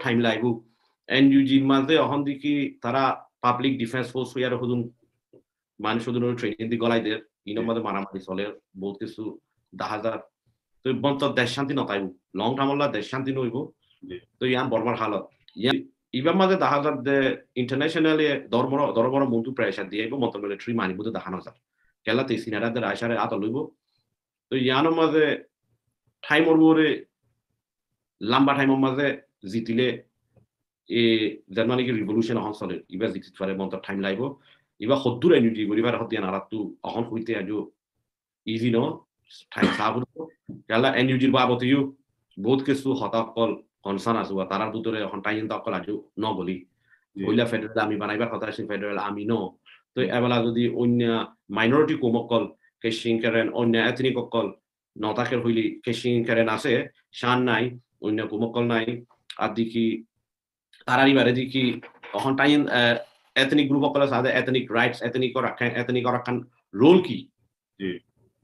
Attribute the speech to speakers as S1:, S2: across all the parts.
S1: Time লাগবো এনইউজির মাঝে এখন দেখি তারা পাবলিক ডিফেন্স ফোর্স হইয়ার হদুন মানুষ হদুন ট্রেনিং দি গলাই দের ইনোর মাঝে মারামারি চলে বহুত কিছু 10,000 তো বন্ত দেশ শান্তি নতাইব লং টার্মলা দেশ শান্তি নইব তো ইয়ান বর্মার হালত ইবার মাঝে 10,000 দে ইন্টারন্যাশনালি দরবর মন্টু প্রেসার দিয়ে মত মিলিটারি মানিব তো 10,000 কেলাতে সিনারাদের আশারে আত লইব তো ইয়ানোর মাঝে টাইম ওরে লম্বা টাইমের মাঝে জিতিলে জার্মানিকে রিভলিউশন অহন চলে ইবা জিতিত পারে মন্ত টাইম লাগব ইবা সদ্দুর এনার্জি গরিবার হতে নারাতু অহন হইতে আজো ইজি ন টাইম সাবু কেলা এনার্জির বাবতিও বহুত কিছু হতাকল কনসার্ন আছে তারার ভিতরে এখন টাইম তাকল আজো ন গলি হইলা ফেডারেল আমি বানাইবার কথা আছে ফেডারেল আমি ন তো এবেলা যদি অন্য মাইনরিটি কমকল কেশিং করেন অন্য এথনিক অকল নতাকের হইলি কেশিং করেন আছে শান নাই অন্য কমকল নাই আর দেখি তারারি বারে দেখি এখন টাইম এথনিক গ্রুপ অকল আছে এথনিক রাইটস এথনিক রাখান রোল কি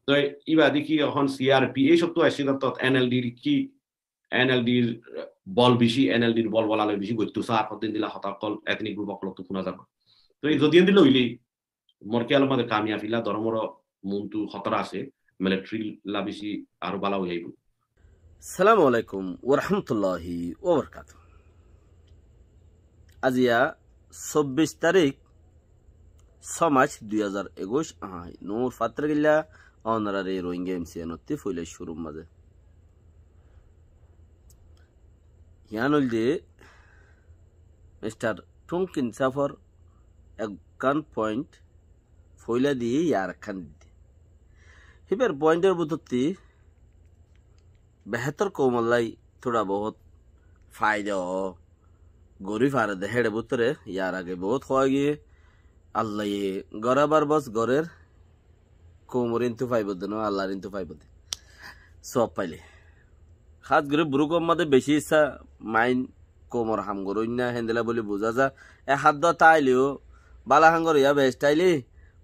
S1: তো ইবা দেখি এখন সিআরপি এই সব তো আসি তত এনএলডির কি এনএলডির বল বেশি এনএলডির বল বলালে বেশি গইতো সার দিন দিলা হতাকল এথনিক গ্রুপ অকল তো শোনা যাব তো এই যদি দিল হইলি মরকে আলো মাঝে কামিয়া ফিলা ধর্মর মন্তু খতরা আছে মিলিটারি লা বেশি আরো বালা হয়ে যাইব
S2: আসসালামু আলাইকুম ওয়া রাহমাতুল্লাহি ওয়া বারাকাতুহু আজিয়া 24 তারিখ 6 মার্চ 2021 নূর ফাত্রগিল্লা অনারারি রোহিঙ্গা এমসিএনতি ফইলে শুরু মাঝে ইয়ানুল যে মিস্টার টুংকিন সাফর এক গান পয়েন্ট ফইলা দিয়ে ইয়ার খান দিতে হিবের পয়েন্টের বুততি बेहतर कोमलाई थोड़ा बहुत फायदा हो गोरी फारे दे हेडे बुतरे यार आगे बहुत खोगी अल्लाह ये गराबर बस गोरेर कोमरिन तु फाइव दनो अल्लाह रिन तु फाइव दे सब पहले खास गरे ब्रुको मदे बेशी सा माइन कोमर हम गोरोइना हेंदला बोली बुझा जा ए हाथ द ताइलियो बाला हांगर या बेस्टाइली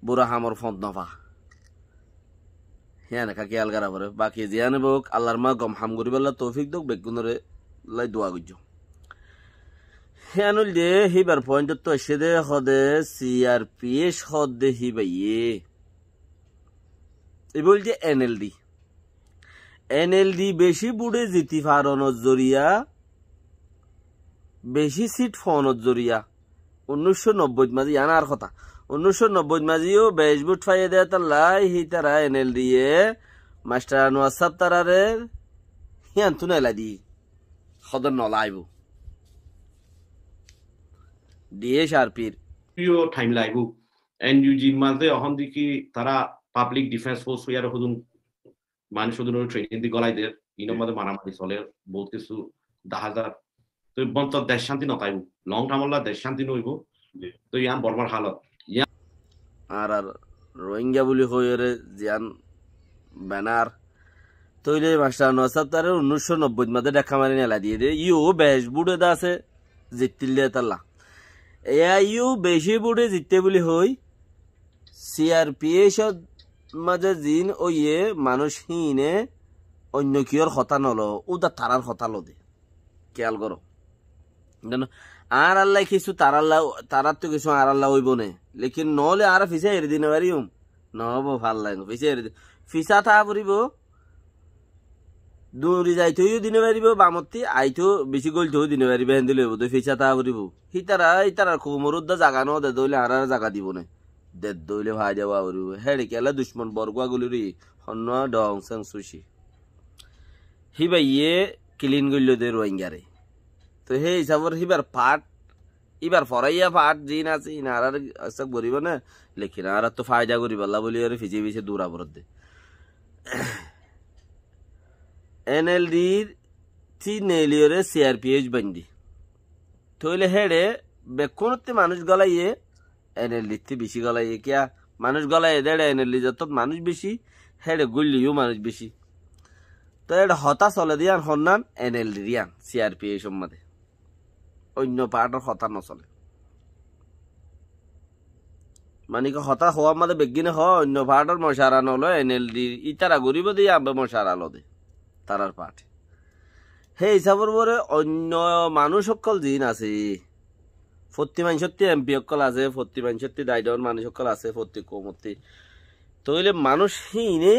S2: बुरा हमर फंद नफा হ্যাঁ নাকি খেয়াল করা পরে বাকি জিয়ানে বক আল্লাহর মা গম হাম করি বলা তৌফিক দক বেগুনরে লাই দোয়া গজ্জো হ্যানুল দে হিবার পয়েন্ট তো এসে দে হদে সিআরপিএস হদে হিবাইয়ে এই বলছে এনএলডি বেশি বুড়ে জিতি ফারনর জরিয়া বেশি সিট ফোনত জরিয়া 1990 মাঝে আনার কথা 1990 মাঝিও 22 বুট ফাইয়ে দেয় তাল্লাই হি তারা এনএলডি এ মাস্টার আনোয়ার সাহেব তারারে হিয়ান তুনাইলা দি খদর নলাইব ডিএসআরপির
S1: প্রিয় টাইম লাগবো এনইউজির মাঝে এখন দেখি তারা পাবলিক ডিফেন্স ফোর্স হইয়ার হদুন মানুষ হদুন ট্রেনিং দি গলাই দের ইনোর মাঝে মারামারি চলে বহুত কিছু 10,000 তো বন্ত দেশ শান্তি নতাইব লং টার্মলা দেশ শান্তি নইব তো ইয়ান বর্মার হালত
S2: আর রোহিঙ্গা বলি হয়ে জিয়ান ব্যানার তৈলে মাস্টার নসাব তার 1990 মাঝে দেখা মারি নেলা দিয়ে দে ইউ বেশ বুড়ে দা আছে জিতিলে তাল্লা ইউ বেশি বুড়ে জিততে বলি হই সিআরপিএস মাঝে জিন ও ইয়ে মানুষ হিনে অন্য কিয়র হতা নলো উদা তারার হতা লো দে খেয়াল করো আর আল্লাহ কিছু তারার তো কিছু আর আল্লাহ হইব নে লেকিন নহলে আর ফিসা এর দিনে পারিম নহব ভাল লাগে ফিসা এর ফিসা থা পড়িব দূরি যাইতেও দিনে পারিব বামতি আইতো বেশি গলতেও দিনে পারিব হেন দিলে তো ফিসা থা পড়িব হিতারা কোমরুদ্দা জাগা ন দে দইলে আর জাগা দিব নে দে দইলে ভাই যাওয়া পড়িব হেড়ে কেলা দুশ্মন বরগুয়া গুলিরি হন্ন ডং সং সুশি হিবাইয়ে ক্লিন গইল দে রোহিঙ্গারে তো হে হিসাবর হিবার পাট ইবার ফরাইয়া পাট জিন আছে ইনার সব গরিব না লেকিন আর তো ফায়দা করি বললা বলি আর ফিজে ফিজে দূরা পড়ত দে এনএলডির তি নেলিয়রে সিআরপিএস বন্দি তইলে হেডে বেকুনতে মানুষ গলাইয়ে এনএলডি তি বেশি গলাইয়ে কিয়া মানুষ গলাইয়ে দেড়ে এনএলডি যত মানুষ বেশি হেডে গুলিও মানুষ বেশি তো এটা হতা চলে দিয়ান হন্নান NLD দিয়ান CRPA সম্মাদে অন্য পার্টের হতা নচলে মানে কি হতা হওয়া মাদে বেগিনে হ অন্য পার্টের মশারা নলো NLD ইতারা গরিব দিয়ে আবে মশারা লদে তারার পার্টি সেই হিসাবের পরে অন্য মানুষ সকল দিন আছে ফত্তি মানুষত্তি MP সকল আছে ফত্তি মানুষত্তি দায়িত্বর মানুষ সকল আছে ফত্তি কমতি তইলে মানুষ হিনে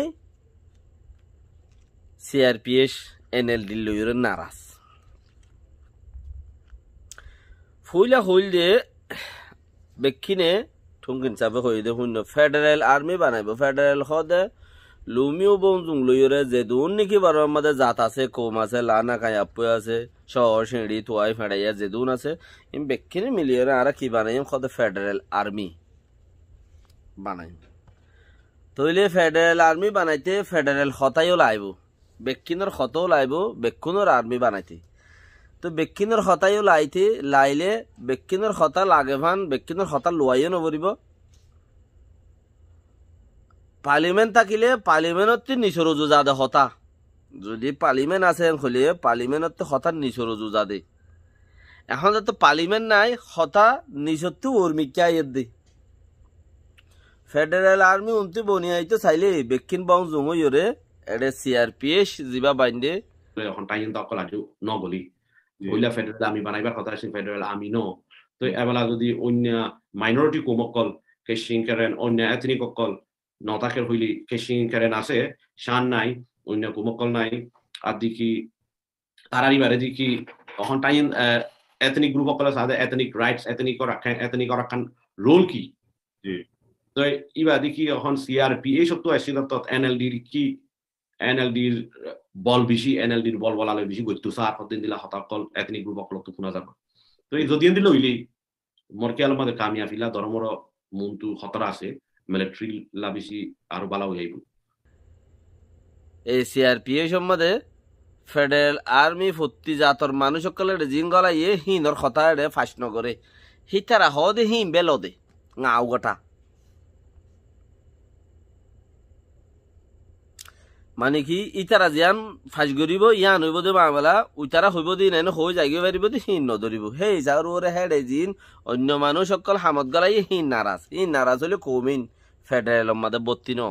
S2: CRPS NLD লইরে নারাজ ফুইলা হইল দে বেকিনে ঠুমকিন চাপে হই দে হুন ফেডারেল আর্মি বানাইব ফেডারেল হদে লুমিও বংজুং লইরে যে দুন নাকি বারো আমাদের জাত আছে কম আছে লানা কাই আপু আছে শহর সিঁড়ি তোয়াই ফেড়াইয়া যে দুন আছে ইম বেকিনে মিলিয়ে আর কি বানাইম হদে ফেডারেল আর্মি বানাইম তইলে ফেডারেল আর্মি বানাইতে ফেডারেল হতাইও লাইব বেকিনের হতাও লাইব বেকুনের আর্মি বানাইতে তো বেকিনের হতাইও লাইতে লাইলে বেকিনের হতা লাগে ভান বেকিনের হতা লোয়াইও নবরিব পার্লিমেন্ট থাকিলে পার্লিমেন্টত নিচর যুজাদে হতা যদি পার্লিমেন্ট আছে হলে পার্লিমেন্টত হতা নিচর যুজাদে এখন তো পার্লিমেন্ট নাই হতা নিচত উর্মিকা দে ফেডারেল আর্মি উন্তি বনিয়াইতো চাইলে বেকিন বং জুঙরে এডে CRPS জিবা বাইন্দে
S1: এখন টাইম দকল আজু নগলি হইলা ফেডারেল আর্মি বানাইবার কথা আছে ফেডারেল আর্মি ন তো এবেলা যদি অন্য মাইনরিটি কোমকল কেশিং করেন অন্য এথনিক অকল নতাকের হইলি কেশিং করেন আছে শান নাই অন্য কোমকল নাই আর দিকি তারারি বারে দিকি এখন টাইম এথনিক গ্রুপ অকল আছে এথনিক রাইটস এথনিক রাখান রোল কি তো ইবা দেখি এখন CRPA সব তো আসছিল তো NLD কি NLD বল বেশি NLD বল বলালে বেশি গইতো সার কতদিন দিলা হতাকল এথনিক গ্রুপ অকল তো কোনা যাব তো এই যদি দিল হইলি মরকে আলমাদের কামিয়া ফিলা ধর্মর মন্তু খতরা আছে মিলিটারি লা বেশি আর বালা হইব
S2: এই CRPA সম্বন্ধে ফেডারেল আর্মি ফত্তি জাতর মানুষ সকলের জিন গলাইয়ে হিনর কথা এড়ে ফাঁস নগরে হিতারা হদে হিম বেলদে গাও গোটা মানে কি ইতারা জিয়ান ফাঁস গরিব ইয়ান হইব দে মামলা উইতারা হইব দি নাই হয়ে যাইগে পারিব দি হিন নধরিব সেই যার ওরে হেডে জিন অন্য মানুষ সকল হামত গলাই হিন নারাজ হলে কমিন ফেডারেলের মাঝে বত্তি ন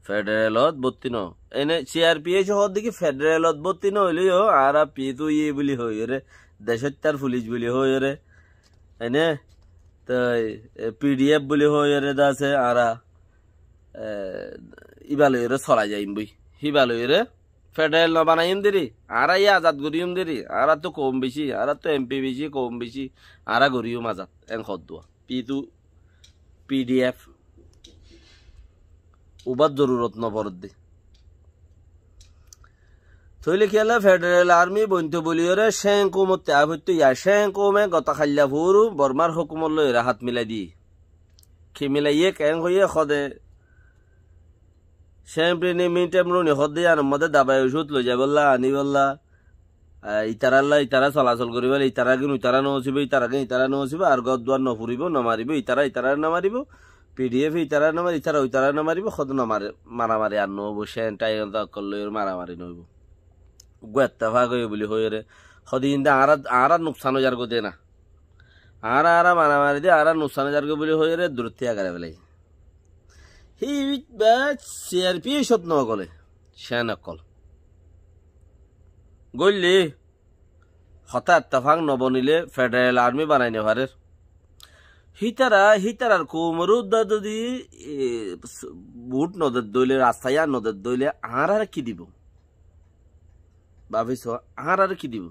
S2: ফেডারেলত বত্তি ন এনে CRPA হওয়ার দিকে ফেডারেলত বত্তি ন হইলেও আর পিতু ইয়ে বলি হই রে দেশের তার পুলিশ বলি হই রে এনে তো PDF বলি হই রে দাসে আর ইবালয়রে চলাই যাইম বই হিবালয়রে ফেডারেল ন বানাইম দেরি আর আজাদ গরিম দেরি আর তো কম বেশি আর তো MP বেশি কম বেশি আর গরিম আজাদ এন খদুয়া পিতু PDF উবাদ জরুরত নপরত দে থইলে খেলা ফেডারেল আর্মি বইতে বলিওরে সেং কুমতে আভত্য ইয়া সেং কুমে গত খাল্লা ফুরু বর্মার হুকুমত লই হাত মিলাই দি খি মিলাইয়ে কেন হইয়ে খদে সেমপ্রি নি মিনিটে মরুনি হদে আর মদে দাবাই ওষুধ লই যাই বললা আনি বললা ইতারা চলাচল করিব ইতারা কিন্তু ইতারা নছিব ইতারা নছিব আর গদ দুয়ার নফুরিব নমারিব ইতারা নমারিব PDF ইতারা নমার ইতারা নমারিব খদ নমারে মারামারি আর নব সেন টাই করলে মারামারি নইব গুয়াত্তা ভাগ হই বলি হই রে খদিন দা আর নুকসান যার গো দে না আর মারামারি দে আর নুকসান যার গো বলি হই রে দূরত্ব আগারে বেলাই হি CRPA সত ন গলে সেন অকল গইলে হঠাৎ তাফাং নবনিলে ফেডারেল আর্মি বানাই নেভারের হিতারার কোমরুদ যদি বুট নদের দইলে রাস্তায় নদের দইলে আর কি দিব ভাবিস আর কি দিব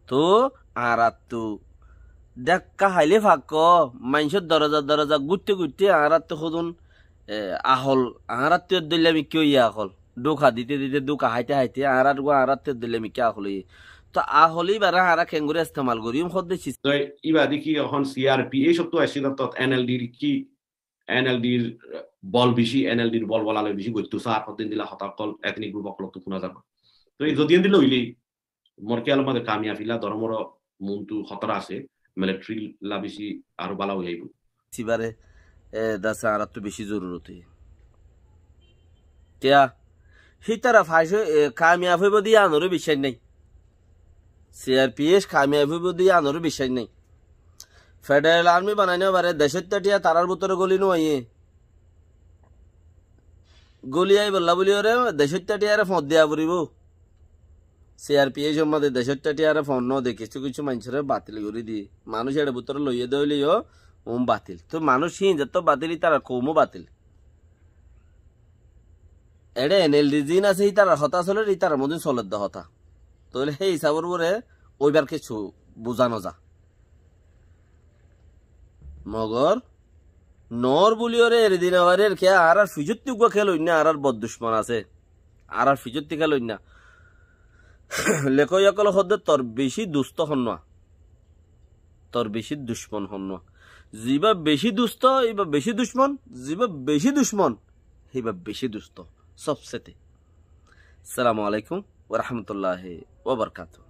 S2: তো আর তো দেখা হাইলে ফাঁক মানুষের দরজা গুটতে আর তো সদুন আহল আর দইলে আমি কেউ আহল দুখা দিতে দুখা হাইতে আর দিলে আমি কে আহল তো আহলি বারা হারা খেঙ্গুরে ইস্তেমাল করিম খদ দিছি
S1: তো ইবা দেখি এখন CRPA সব তো আসছিল তো NLD কি NLD বল বেশি NLD বল বলালে বেশি গইতো সার কতদিন দিলা হতাকল এথনিক গ্রুপ অকল তো কোনা যাব তো এই যদি দিল হইলি মরকে আলমাদের কামিয়া ফিলা ধর্মর মন্তু খতরা আছে মিলিটারি লা বেশি আর বালা হইব
S2: সিবারে দাসা আর তো বেশি জরুরত তিয়া হিতারা ফাইসে কামিয়াব হইব দিয়ে আনোরও বিশ্বাস নাই সিআরপিএস কামিয়াব হইব দিয়ে আনোরও বিশ্বাস নাই ফেডারেল আর্মি বানাই না পারে দেশের তাটিয়া তারার ভিতরে গলি নোয়াইয়ে গলিয়াই বললা বলি ওরে দেশের তাটিয়ারে ফোন দিয়া পড়িব সিআরপিএস সম্বন্ধে দেশের টাটিয়ারে ফোন ন দে কিছু কিছু মানুষের বাতিল করে দিয়ে মানুষ এর ভিতরে লইয়ে দইলিও ওম বাতিল তো মানুষ হিন যত বাতিল তারা কমও বাতিল এডে এনএলডি জিন আছে তার হতা চলে তার মধ্যে চলের দা হতা তাহলে সেই হিসাবের পরে ওইবার কিছু বুঝানো যা মগর নর বলিওরে এর দিন আবার কে আর ফিজুত্তি খেলই না আর বদ দুশ্মন আছে আর ফিজুত্তি খেলই না লেখকল হদ তোর বেশি দুস্থ হন না তোর বেশি দুশ্মন হন না যিবা বেশি দুস্থ এইবা বেশি দুশ্মন যিবা বেশি দুশ্মন এইবা বেশি দুস্থ সবসেতে। আসসালামু আলাইকুম ওয়া রাহমাতুল্লাহি ওয়া বারাকাতুহু।